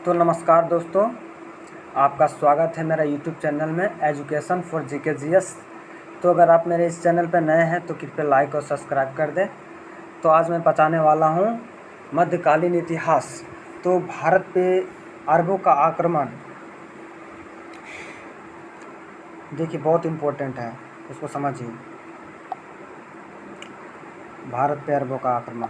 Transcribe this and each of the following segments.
तो नमस्कार दोस्तों, आपका स्वागत है मेरा यूट्यूब चैनल में एजुकेशन फॉर जीके जीएस। तो अगर आप मेरे इस चैनल पर नए हैं तो कृपया लाइक और सब्सक्राइब कर दें। तो आज मैं बताने वाला हूं मध्यकालीन इतिहास। तो भारत पे अरबों का आक्रमण, देखिए बहुत इम्पोर्टेंट है, इसको समझिए। भारत पे अरबों का आक्रमण,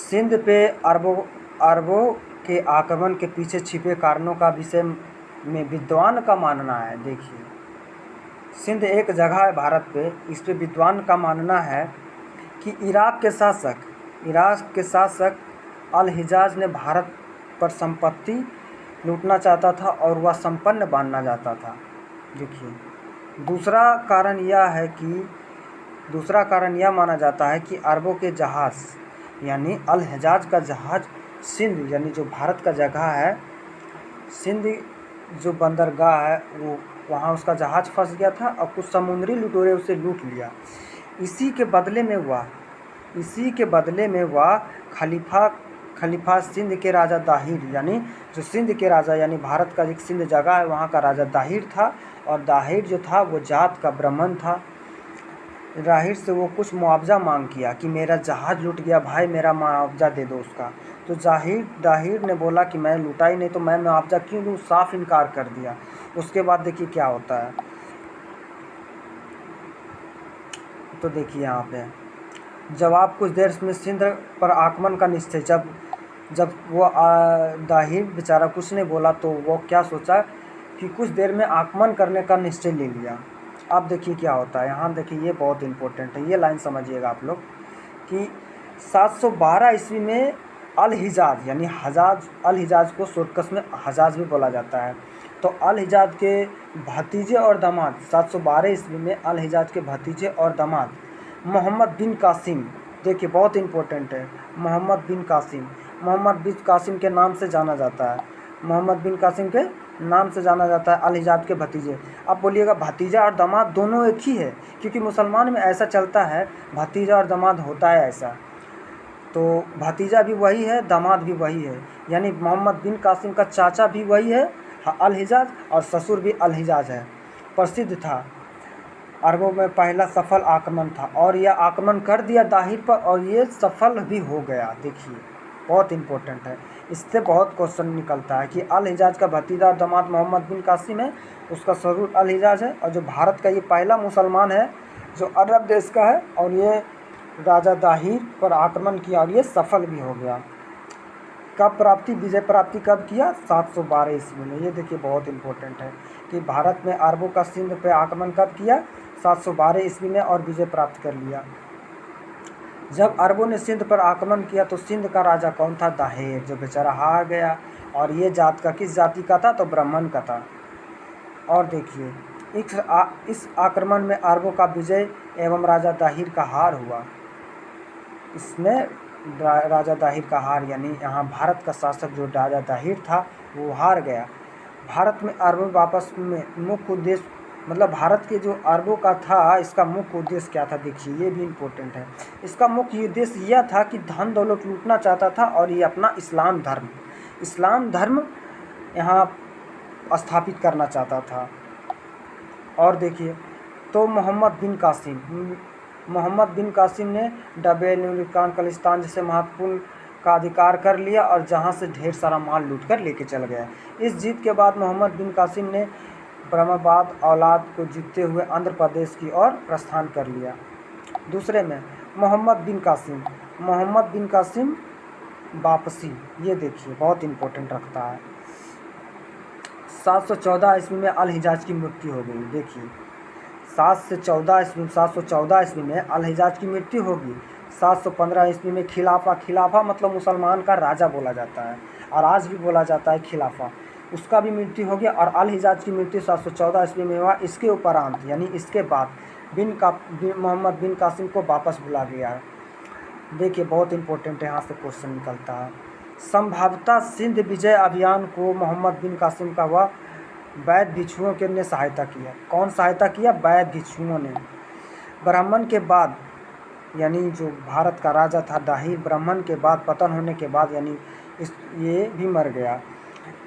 सिंध पे अरबों के आक्रमण के पीछे छिपे कारणों का विषय में विद्वान का मानना है। देखिए, सिंध एक जगह है भारत पे, इस पे विद्वान का मानना है कि इराक के शासक अल हिजाज ने भारत पर संपत्ति लूटना चाहता था और वह संपन्न मानना चाहता था। देखिए, दूसरा कारण यह माना जाता है कि अरबों के जहाज़ यानी अल हिजाज का जहाज़ सिंध यानी जो भारत का जगह है, सिंध जो बंदरगाह है वो वहाँ उसका जहाज़ फंस गया था और कुछ समुद्री लुटेरे उसे लूट लिया। इसी के बदले में वह खलीफा सिंध के राजा दाहिर यानी जो सिंध के राजा यानी भारत का एक सिंध जगह है वहाँ का राजा दाहिर था। और दाहिर जो था वो जात का ब्राह्मण था। दाहिर से वो कुछ मुआवजा मांग किया कि मेरा जहाज़ लूट गया भाई, मेरा मुआवजा दे दो उसका। तो दाहिर ने बोला कि मैं लूटा ही नहीं तो मैं मुआवजा क्यों दूँ, साफ इनकार कर दिया। उसके बाद देखिए क्या होता है। तो देखिए यहाँ पे जवाब कुछ देर में सिंध पर आक्रमण का निश्चय, जब वो दाहिर बेचारा कुछ नहीं बोला तो वो क्या सोचा कि कुछ देर में आक्रमण करने का निश्चय ले लिया। अब देखिए क्या होता है यहाँ। देखिए ये बहुत इम्पोर्टेंट है, ये लाइन समझिएगा आप लोग कि 712 ईस्वी में अल हिजाज यानी अल हिजाज को शॉर्टकट में हजाज भी बोला जाता है। तो अल हिजाज के भतीजे और दामाद 712 ईस्वी में अल हिजाज के भतीजे और दामाद मोहम्मद बिन कासिम, देखिए बहुत इम्पोर्टेंट है, मोहम्मद बिन कासिम के नाम से जाना जाता है। मोहम्मद बिन कासिम के नाम से जाना जाता है अल हिजाज के भतीजे। अब बोलिएगा भतीजा और दामाद दोनों एक ही है, क्योंकि मुसलमान में ऐसा चलता है, भतीजा और दामाद होता है ऐसा। तो भतीजा भी वही है, दामाद भी वही है, यानी मोहम्मद बिन कासिम का चाचा भी वही है अल हिजाज और ससुर भी अल हिजाज है। प्रसिद्ध था, अरबों में पहला सफल आक्रमण था और यह आक्रमण कर दिया दाहिर पर और ये सफल भी हो गया। देखिए बहुत इम्पोर्टेंट है, इससे बहुत क्वेश्चन निकलता है कि अल हिजाज का भतीजा और दामाद मोहम्मद बिन कासिम है, उसका ससुर अल हिजाज है, और जो भारत का ये पहला मुसलमान है जो अरब देश का है, और ये राजा दाहिर पर आक्रमण किया और ये सफल भी हो गया। विजय प्राप्ति कब किया? 712 ईस्वी में। ये देखिए बहुत इम्पोर्टेंट है कि भारत में अरबों का सिंध पे आक्रमण कब किया? 712 ईस्वी में, और विजय प्राप्त कर लिया। जब अरबों ने सिंध पर आक्रमण किया तो सिंध का राजा कौन था? दाहिर, जो बेचारा हार गया। और ये जात का किस जाति का था? तो ब्राह्मण का था। और देखिए इस आक्रमण में अरबों का विजय एवं राजा दाहिर का हार हुआ। इसमें राजा दाहिर का हार, यानी यहाँ भारत का शासक जो राजा दाहिर था वो हार गया। भारत में अरबों वापस में मुख्य उद्देश्य, मतलब भारत के जो अरबों का था इसका मुख्य उद्देश्य क्या था? देखिए ये भी इम्पोर्टेंट है। इसका मुख्य उद्देश्य यह था कि धन दौलत लूटना चाहता था और ये अपना इस्लाम धर्म यहाँ स्थापित करना चाहता था। और देखिए तो मोहम्मद बिन कासिम ने डबेलुकान जैसे महत्वपूर्ण का अधिकार कर लिया और जहां से ढेर सारा माल लूट कर लेके चल गया। इस जीत के बाद मोहम्मद बिन कासिम ने ब्रह्मबाद औलाद को जीतते हुए आंध्र प्रदेश की ओर प्रस्थान कर लिया। दूसरे में मोहम्मद बिन कासिम वापसी, ये देखिए बहुत इम्पोर्टेंट रखता है। 714 ईस्वी में अल हिजाज की मृत्यु हो गई। देखिए 714 ईस्वी में अल हिजाज की मृत्यु होगी। 715 ईस्वी में खिलाफा मतलब मुसलमान का राजा बोला जाता है और आज भी बोला जाता है खिलाफा, उसका भी मृत्यु हो गया। और अल हिजाज की मृत्यु 714 ईस्वी में हुआ। इसके उपरांत यानी इसके बाद मोहम्मद बिन कासिम को वापस बुला गया है। देखिए बहुत इंपॉर्टेंट है, यहाँ से क्वेश्चन निकलता है। संभवतः सिंध विजय अभियान को मोहम्मद बिन कासिम का वह वैध भिक्षुओं के ने सहायता किया। कौन सहायता किया? वैध भिक्षुओं ने। ब्राह्मण के बाद, यानी जो भारत का राजा था दाहिर, ब्राह्मण के बाद पतन होने के बाद यानी ये भी मर गया।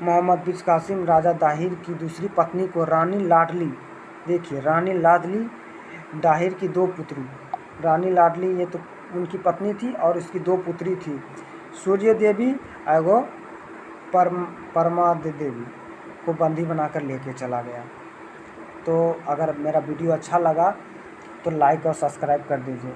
मोहम्मद बिन कासिम राजा दाहिर की दूसरी पत्नी को रानी लाडली, देखिए रानी लाडली दाहिर की 2 पुत्री, रानी लाडली ये तो उनकी पत्नी थी और इसकी 2 पुत्री थी, सूर्य देवी एगो परमा देवी को बंदी बनाकर लेके चला गया। तो अगर मेरा वीडियो अच्छा लगा तो लाइक और सब्सक्राइब कर दीजिए।